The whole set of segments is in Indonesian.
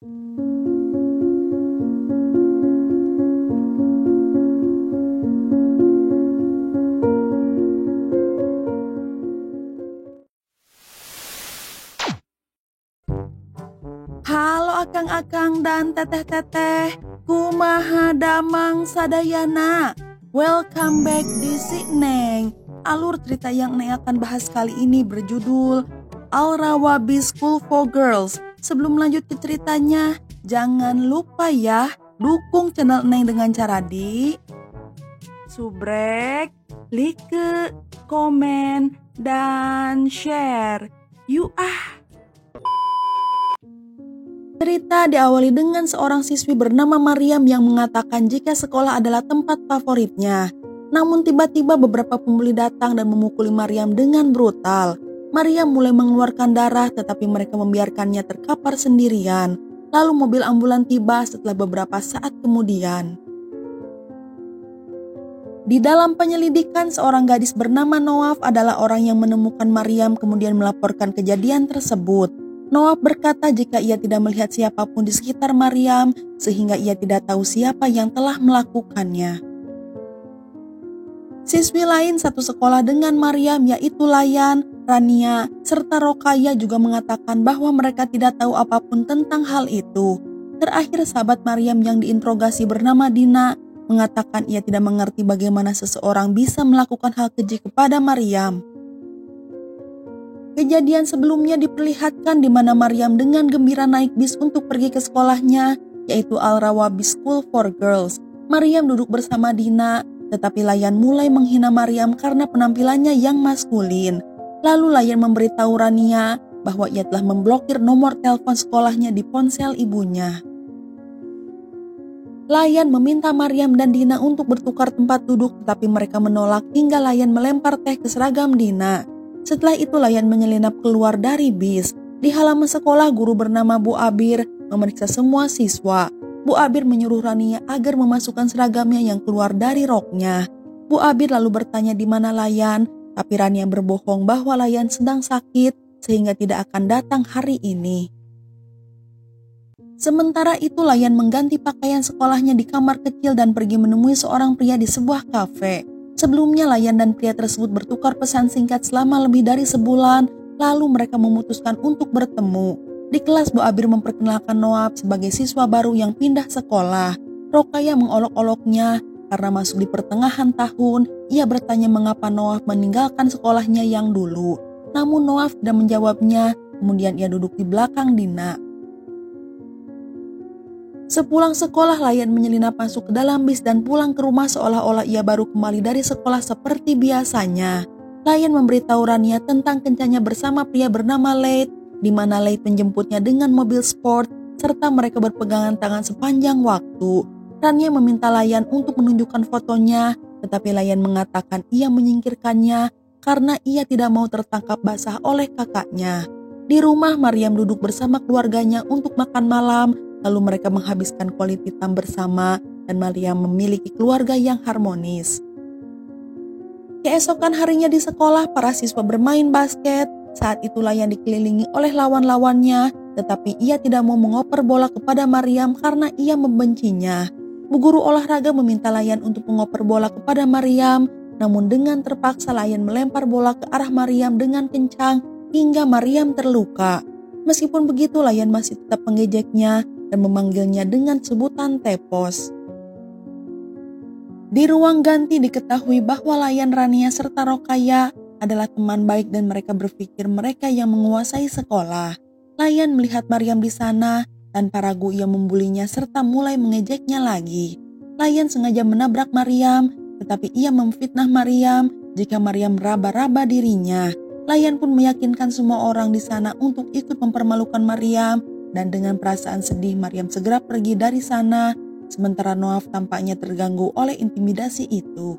Halo akang-akang dan teteh-teteh, kumaha damang sadayana. Welcome back di si Neng. Alur cerita yang Neng akan bahas kali ini berjudul Al-Rawabi School for Girls. Sebelum lanjut ke ceritanya, jangan lupa ya dukung channel Neng dengan cara di subrek, like, komen, dan share. Yuk Cerita diawali dengan seorang siswi bernama Maryam yang mengatakan jika sekolah adalah tempat favoritnya. Namun tiba-tiba beberapa pembuli datang dan memukuli Maryam dengan brutal. Maryam mulai mengeluarkan darah tetapi mereka membiarkannya terkapar sendirian. Lalu mobil ambulan tiba setelah beberapa saat kemudian. Di dalam penyelidikan, seorang gadis bernama Noaf adalah orang yang menemukan Maryam kemudian melaporkan kejadian tersebut. Noaf berkata jika ia tidak melihat siapapun di sekitar Maryam sehingga ia tidak tahu siapa yang telah melakukannya. Siswi lain satu sekolah dengan Maryam yaitu Layan, Rania, serta Rokaya juga mengatakan bahwa mereka tidak tahu apapun tentang hal itu. Terakhir sahabat Maryam yang diinterogasi bernama Dina mengatakan ia tidak mengerti bagaimana seseorang bisa melakukan hal keji kepada Maryam. Kejadian sebelumnya diperlihatkan di mana Maryam dengan gembira naik bis untuk pergi ke sekolahnya, yaitu Al-Rawabi School for Girls. Maryam duduk bersama Dina, tetapi Layan mulai menghina Maryam karena penampilannya yang maskulin. Lalu Layan memberitahu Rania bahwa ia telah memblokir nomor telepon sekolahnya di ponsel ibunya. Layan meminta Maryam dan Dina untuk bertukar tempat duduk, tetapi mereka menolak hingga Layan melempar teh ke seragam Dina. Setelah itu Layan menyelinap keluar dari bis. Di halaman sekolah, guru bernama Bu Abir memeriksa semua siswa. Bu Abir menyuruh Rania agar memasukkan seragamnya yang keluar dari roknya. Bu Abir lalu bertanya di mana Layan, tapi Rania berbohong bahwa Layan sedang sakit sehingga tidak akan datang hari ini. Sementara itu Layan mengganti pakaian sekolahnya di kamar kecil dan pergi menemui seorang pria di sebuah kafe. Sebelumnya Layan dan pria tersebut bertukar pesan singkat selama lebih dari sebulan, lalu mereka memutuskan untuk bertemu. Di kelas Bu Abir memperkenalkan Noaf sebagai siswa baru yang pindah sekolah. Rokaya mengolok-oloknya karena masuk di pertengahan tahun. Ia bertanya mengapa Noaf meninggalkan sekolahnya yang dulu. Namun Noaf tidak menjawabnya, kemudian ia duduk di belakang Dina. Sepulang sekolah, Layan menyelinap masuk ke dalam bis dan pulang ke rumah seolah-olah ia baru kembali dari sekolah seperti biasanya. Layan memberitahu Rania tentang kencannya bersama pria bernama Leit, di mana Leit menjemputnya dengan mobil sport, serta mereka berpegangan tangan sepanjang waktu. Rania meminta Layan untuk menunjukkan fotonya, tetapi Layan mengatakan ia menyingkirkannya karena ia tidak mau tertangkap basah oleh kakaknya. Di rumah, Maryam duduk bersama keluarganya untuk makan malam. Lalu mereka menghabiskan quality time bersama dan Maryam memiliki keluarga yang harmonis. Keesokan harinya di sekolah, para siswa bermain basket. Saat itu Layan dikelilingi oleh lawan-lawannya, tetapi ia tidak mau mengoper bola kepada Maryam karena ia membencinya. Bu guru olahraga meminta Layan untuk mengoper bola kepada Maryam, namun dengan terpaksa Layan melempar bola ke arah Maryam dengan kencang hingga Maryam terluka. Meskipun begitu, Layan masih tetap mengejeknya dan memanggilnya dengan sebutan tepos. Di ruang ganti diketahui bahwa Layan, Rania, serta Rokaya adalah teman baik dan mereka berpikir mereka yang menguasai sekolah. Layan melihat Maryam di sana, tanpa ragu ia membulinya serta mulai mengejeknya lagi. Layan sengaja menabrak Maryam, tetapi ia memfitnah Maryam jika Maryam meraba-raba dirinya. Layan pun meyakinkan semua orang di sana untuk ikut mempermalukan Maryam. Dan dengan perasaan sedih, Maryam segera pergi dari sana, sementara Noaf tampaknya terganggu oleh intimidasi itu.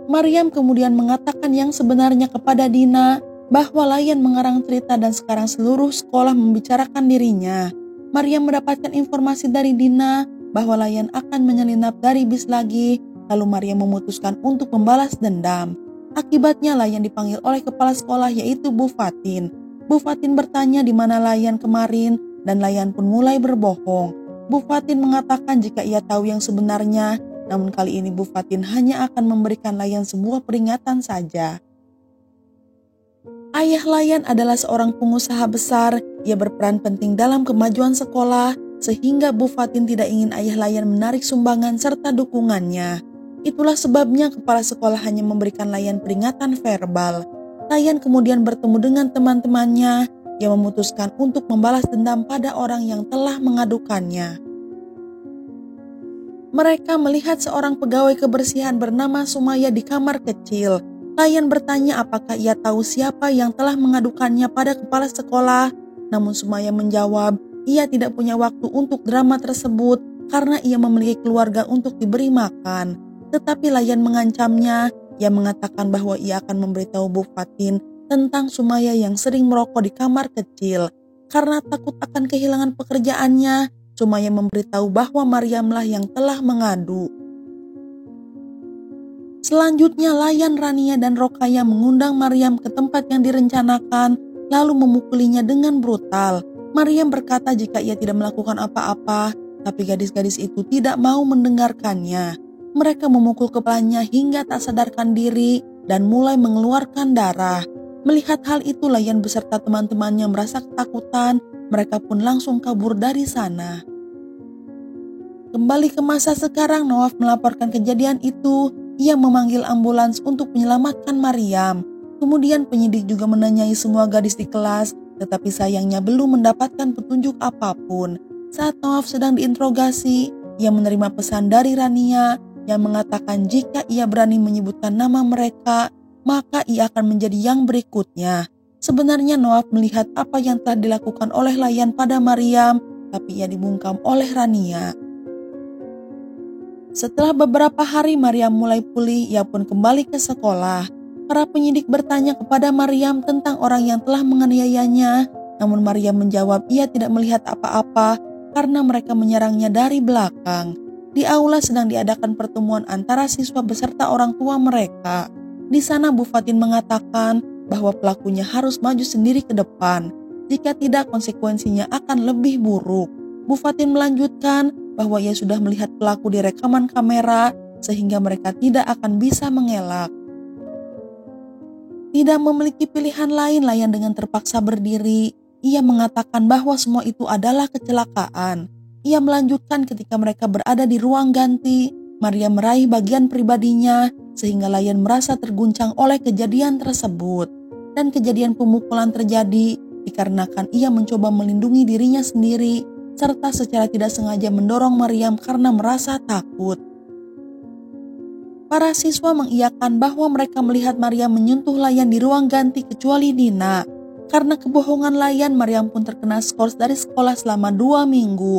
Maryam kemudian mengatakan yang sebenarnya kepada Dina, bahwa Layan mengarang cerita dan sekarang seluruh sekolah membicarakan dirinya. Maryam mendapatkan informasi dari Dina bahwa Layan akan menyelinap dari bis lagi, lalu Maryam memutuskan untuk membalas dendam. Akibatnya Layan dipanggil oleh kepala sekolah yaitu Bu Fatin. Bu Fatin bertanya di mana Layan kemarin, dan Layan pun mulai berbohong. Bu Fatin mengatakan jika ia tahu yang sebenarnya, namun kali ini Bu Fatin hanya akan memberikan Layan sebuah peringatan saja. Ayah Layan adalah seorang pengusaha besar. Ia berperan penting dalam kemajuan sekolah, sehingga Bu Fatin tidak ingin ayah Layan menarik sumbangan serta dukungannya. Itulah sebabnya kepala sekolah hanya memberikan Layan peringatan verbal. Layan kemudian bertemu dengan teman-temannya yang memutuskan untuk membalas dendam pada orang yang telah mengadukannya. Mereka melihat seorang pegawai kebersihan bernama Sumaya di kamar kecil. Layan bertanya apakah ia tahu siapa yang telah mengadukannya pada kepala sekolah. Namun Sumaya menjawab, ia tidak punya waktu untuk drama tersebut karena ia memiliki keluarga untuk diberi makan. Tetapi Layan mengancamnya. Ia mengatakan bahwa ia akan memberitahu Bu Fatin tentang Sumaya yang sering merokok di kamar kecil. Karena takut akan kehilangan pekerjaannya, Sumaya memberitahu bahwa Maryamlah yang telah mengadu. Selanjutnya Layan, Rania, dan Rokaya mengundang Maryam ke tempat yang direncanakan, lalu memukulinya dengan brutal. Maryam berkata jika ia tidak melakukan apa-apa, tapi gadis-gadis itu tidak mau mendengarkannya. Mereka memukul kepalanya hingga tak sadarkan diri dan mulai mengeluarkan darah. Melihat hal itu, Layan beserta teman-temannya merasa ketakutan, mereka pun langsung kabur dari sana. Kembali ke masa sekarang, Nawaf melaporkan kejadian itu. Ia memanggil ambulans untuk menyelamatkan Maryam. Kemudian penyidik juga menanyai semua gadis di kelas, tetapi sayangnya belum mendapatkan petunjuk apapun. Saat Nawaf sedang diinterogasi, ia menerima pesan dari Rania yang mengatakan jika ia berani menyebutkan nama mereka, maka ia akan menjadi yang berikutnya. Sebenarnya Nawaf melihat apa yang telah dilakukan oleh Layan pada Maryam, tapi ia dibungkam oleh Rania. Setelah beberapa hari Maryam mulai pulih, ia pun kembali ke sekolah. Para penyidik bertanya kepada Maryam tentang orang yang telah menganiayanya, namun Maryam menjawab ia tidak melihat apa-apa karena mereka menyerangnya dari belakang. Di aula sedang diadakan pertemuan antara siswa beserta orang tua mereka. Di sana Bu Fatin mengatakan bahwa pelakunya harus maju sendiri ke depan. Jika tidak, konsekuensinya akan lebih buruk. Bu Fatin melanjutkan bahwa ia sudah melihat pelaku di rekaman kamera sehingga mereka tidak akan bisa mengelak. Tidak memiliki pilihan lain, Layan dengan terpaksa berdiri. Ia mengatakan bahwa semua itu adalah kecelakaan. Ia melanjutkan ketika mereka berada di ruang ganti, Maria meraih bagian pribadinya sehingga Layan merasa terguncang oleh kejadian tersebut. Dan kejadian pemukulan terjadi dikarenakan ia mencoba melindungi dirinya sendiri serta secara tidak sengaja mendorong Maryam karena merasa takut. Para siswa mengiyakan bahwa mereka melihat Maryam menyentuh Layan di ruang ganti kecuali Dina. Karena kebohongan Layan, Maryam pun terkena skors dari sekolah selama 2 minggu.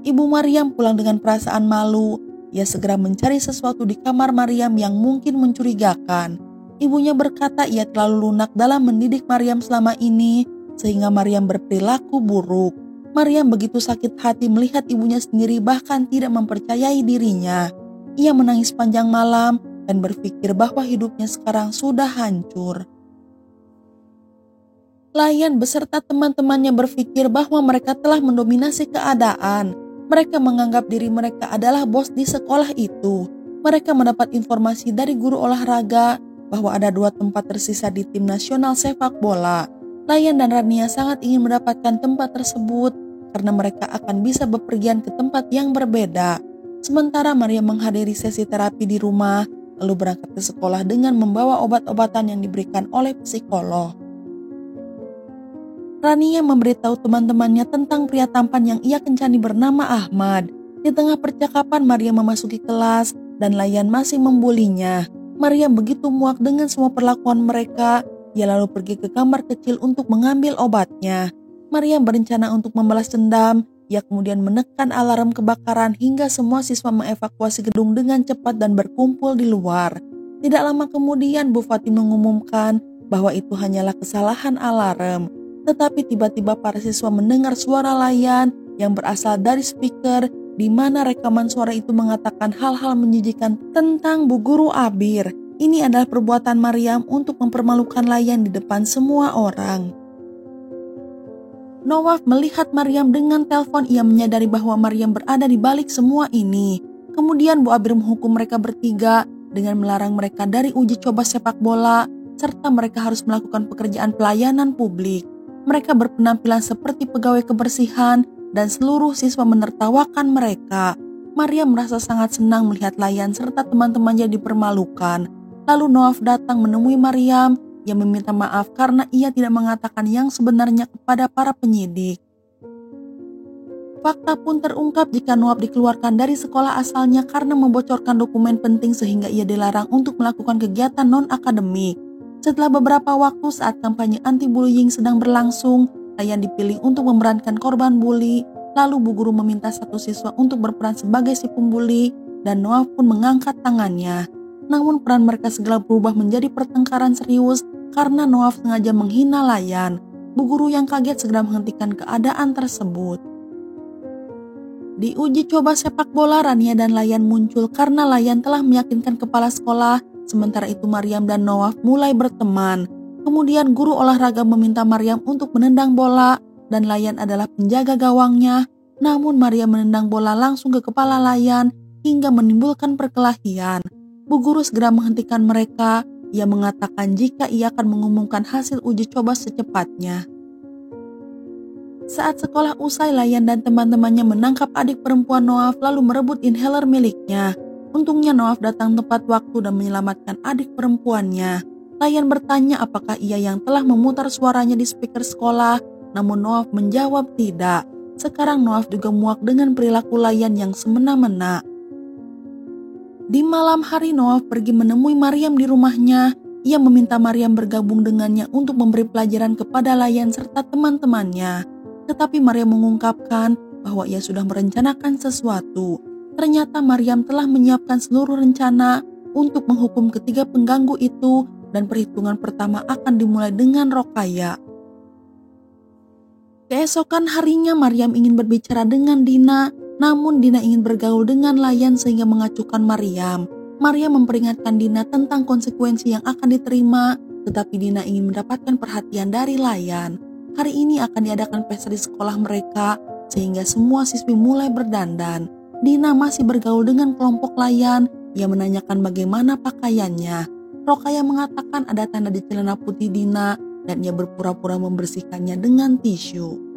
Ibu Maryam pulang dengan perasaan malu. Ia segera mencari sesuatu di kamar Maryam yang mungkin mencurigakan. Ibunya berkata ia terlalu lunak dalam mendidik Maryam selama ini sehingga Maryam berperilaku buruk. Maryam begitu sakit hati melihat ibunya sendiri bahkan tidak mempercayai dirinya. Ia menangis panjang malam dan berpikir bahwa hidupnya sekarang sudah hancur. Layan beserta teman-temannya berpikir bahwa mereka telah mendominasi keadaan. Mereka menganggap diri mereka adalah bos di sekolah itu. Mereka mendapat informasi dari guru olahraga bahwa ada 2 tempat tersisa di tim nasional sepak bola. Layan dan Rania sangat ingin mendapatkan tempat tersebut karena mereka akan bisa bepergian ke tempat yang berbeda. Sementara Maria menghadiri sesi terapi di rumah, lalu berangkat ke sekolah dengan membawa obat-obatan yang diberikan oleh psikolog. Rania memberitahu teman-temannya tentang pria tampan yang ia kencani bernama Ahmad. Di tengah percakapan Maria memasuki kelas dan Layan masih membulinya. Maria begitu muak dengan semua perlakuan mereka. Ia lalu pergi ke kamar kecil untuk mengambil obatnya. Maria berencana untuk membalas dendam. Ia kemudian menekan alarm kebakaran hingga semua siswa mengevakuasi gedung dengan cepat dan berkumpul di luar. Tidak lama kemudian Bu Fatin mengumumkan bahwa itu hanyalah kesalahan alarm. Tetapi tiba-tiba para siswa mendengar suara Layan yang berasal dari speaker di mana rekaman suara itu mengatakan hal-hal menjijikan tentang Bu Guru Abir. Ini adalah perbuatan Maryam untuk mempermalukan Layan di depan semua orang. Nawaf melihat Maryam dengan telepon. Ia menyadari bahwa Maryam berada di balik semua ini. Kemudian Bu Abir menghukum mereka bertiga dengan melarang mereka dari uji coba sepak bola, serta mereka harus melakukan pekerjaan pelayanan publik. Mereka berpenampilan seperti pegawai kebersihan dan seluruh siswa menertawakan mereka. Maryam merasa sangat senang melihat Layan serta teman-temannya dipermalukan. Lalu Nawaf datang menemui Maryam yang meminta maaf karena ia tidak mengatakan yang sebenarnya kepada para penyidik. Fakta pun terungkap jika Nawaf dikeluarkan dari sekolah asalnya karena membocorkan dokumen penting sehingga ia dilarang untuk melakukan kegiatan non-akademik. Setelah beberapa waktu saat kampanye anti-bullying sedang berlangsung, Layan dipilih untuk memerankan korban bully. Lalu Bu Guru meminta satu siswa untuk berperan sebagai si pembuli dan Nawaf pun mengangkat tangannya. Namun peran mereka segera berubah menjadi pertengkaran serius karena Nawaf sengaja menghina Layan. Bu Guru yang kaget segera menghentikan keadaan tersebut. Di uji coba sepak bola, Rania dan Layan muncul karena Layan telah meyakinkan kepala sekolah. Sementara itu Maryam dan Nawaf mulai berteman. Kemudian guru olahraga meminta Maryam untuk menendang bola dan Layan adalah penjaga gawangnya. Namun Maryam menendang bola langsung ke kepala Layan hingga menimbulkan perkelahian. Bu Guru segera menghentikan mereka. Ia mengatakan jika ia akan mengumumkan hasil uji coba secepatnya. Saat sekolah usai, Layan dan teman-temannya menangkap adik perempuan Nawaf lalu merebut inhaler miliknya. Untungnya Nawaf datang tepat waktu dan menyelamatkan adik perempuannya. Layan bertanya apakah ia yang telah memutar suaranya di speaker sekolah, namun Nawaf menjawab tidak. Sekarang Nawaf juga muak dengan perilaku Layan yang semena-mena. Di malam hari Nawaf pergi menemui Maryam di rumahnya. Ia meminta Maryam bergabung dengannya untuk memberi pelajaran kepada Layan serta teman-temannya. Tetapi Maryam mengungkapkan bahwa ia sudah merencanakan sesuatu. Ternyata Maryam telah menyiapkan seluruh rencana untuk menghukum ketiga pengganggu itu dan perhitungan pertama akan dimulai dengan Roqayyah. Keesokan harinya Maryam ingin berbicara dengan Dina. Namun Dina ingin bergaul dengan Layan sehingga mengacuhkan Maryam. Maryam memperingatkan Dina tentang konsekuensi yang akan diterima, tetapi Dina ingin mendapatkan perhatian dari Layan. Hari ini akan diadakan pesta di sekolah mereka, sehingga semua siswi mulai berdandan. Dina masih bergaul dengan kelompok Layan. Ia menanyakan bagaimana pakaiannya. Roqayyah mengatakan ada tanda di celana putih Dina dan ia berpura-pura membersihkannya dengan tisu.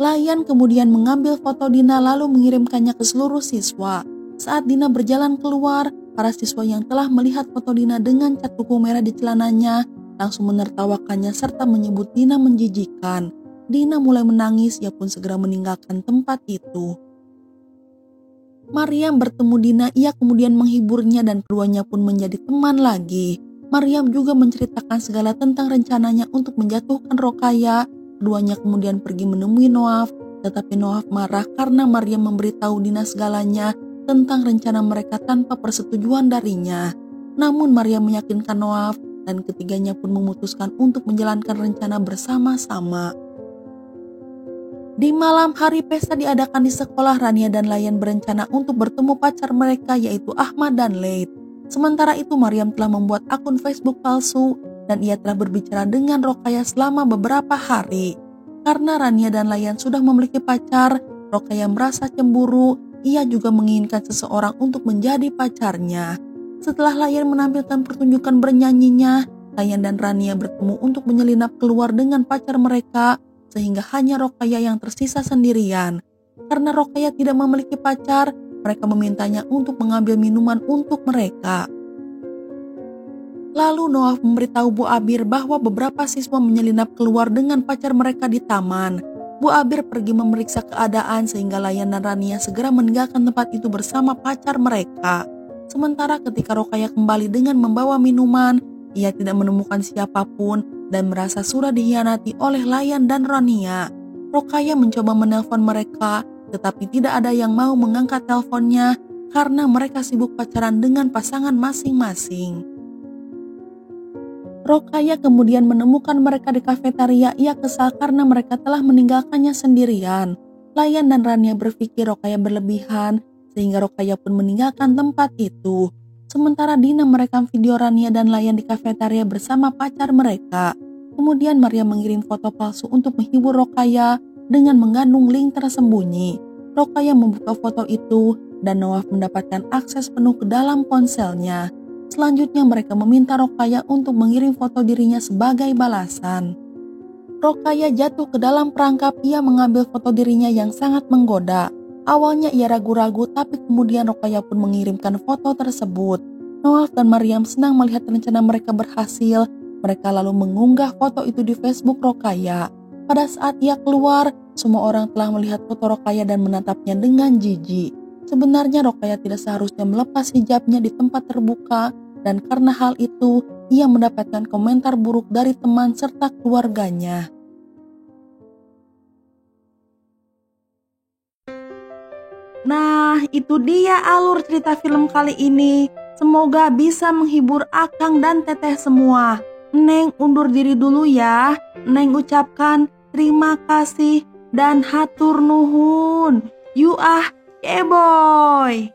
Layan kemudian mengambil foto Dina lalu mengirimkannya ke seluruh siswa. Saat Dina berjalan keluar, para siswa yang telah melihat foto Dina dengan cat kuku merah di celananya langsung menertawakannya serta menyebut Dina menjijikkan. Dina mulai menangis, ia pun segera meninggalkan tempat itu. Maryam bertemu Dina, ia kemudian menghiburnya dan keduanya pun menjadi teman lagi. Maryam juga menceritakan segala tentang rencananya untuk menjatuhkan Roqayyah. Keduanya kemudian pergi menemui Nawaf, tetapi Nawaf marah karena Maryam memberitahu Dina segalanya tentang rencana mereka tanpa persetujuan darinya. Namun Maryam meyakinkan Nawaf dan ketiganya pun memutuskan untuk menjalankan rencana bersama-sama. Di malam hari pesta diadakan di sekolah, Rania dan Layan berencana untuk bertemu pacar mereka yaitu Ahmad dan Laith. Sementara itu Maryam telah membuat akun Facebook palsu dan ia telah berbicara dengan Roqayyah selama beberapa hari. Karena Rania dan Layan sudah memiliki pacar, Roqayyah merasa cemburu. Ia juga menginginkan seseorang untuk menjadi pacarnya. Setelah Layan menampilkan pertunjukan bernyanyinya, Layan dan Rania bertemu untuk menyelinap keluar dengan pacar mereka, sehingga hanya Roqayyah yang tersisa sendirian. Karena Roqayyah tidak memiliki pacar, mereka memintanya untuk mengambil minuman untuk mereka. Lalu Nawaf memberitahu Bu Abir bahwa beberapa siswa menyelinap keluar dengan pacar mereka di taman. Bu Abir pergi memeriksa keadaan sehingga Layan dan Rania segera meninggalkan tempat itu bersama pacar mereka. Sementara ketika Roqayyah kembali dengan membawa minuman, ia tidak menemukan siapapun dan merasa sudah dikhianati oleh Layan dan Rania. Roqayyah mencoba menelpon mereka, tetapi tidak ada yang mau mengangkat teleponnya karena mereka sibuk pacaran dengan pasangan masing-masing. Roqayyah kemudian menemukan mereka di kafetaria. Ia kesal karena mereka telah meninggalkannya sendirian. Layan dan Rania berpikir Roqayyah berlebihan, sehingga Roqayyah pun meninggalkan tempat itu. Sementara Dina merekam video Rania dan Layan di kafetaria bersama pacar mereka. Kemudian Maria mengirim foto palsu untuk menghibur Rokaya dengan mengandung link tersembunyi. Rokaya membuka foto itu dan Nawaf mendapatkan akses penuh ke dalam ponselnya. Selanjutnya mereka meminta Rokaya untuk mengirim foto dirinya sebagai balasan. Rokaya jatuh ke dalam perangkap ia mengambil foto dirinya yang sangat menggoda. Awalnya ia ragu-ragu tapi kemudian Rokaya pun mengirimkan foto tersebut. Nawaf dan Maryam senang melihat rencana mereka berhasil. Mereka lalu mengunggah foto itu di Facebook Rokaya. Pada saat ia keluar, semua orang telah melihat foto Rokaya dan menatapnya dengan jijik. Sebenarnya Rokaya tidak seharusnya melepas hijabnya di tempat terbuka dan karena hal itu, ia mendapatkan komentar buruk dari teman serta keluarganya. Nah, itu dia alur cerita film kali ini. Semoga bisa menghibur Akang dan Teteh semua. Neng undur diri dulu ya. Neng ucapkan terima kasih dan hatur nuhun. You keboy.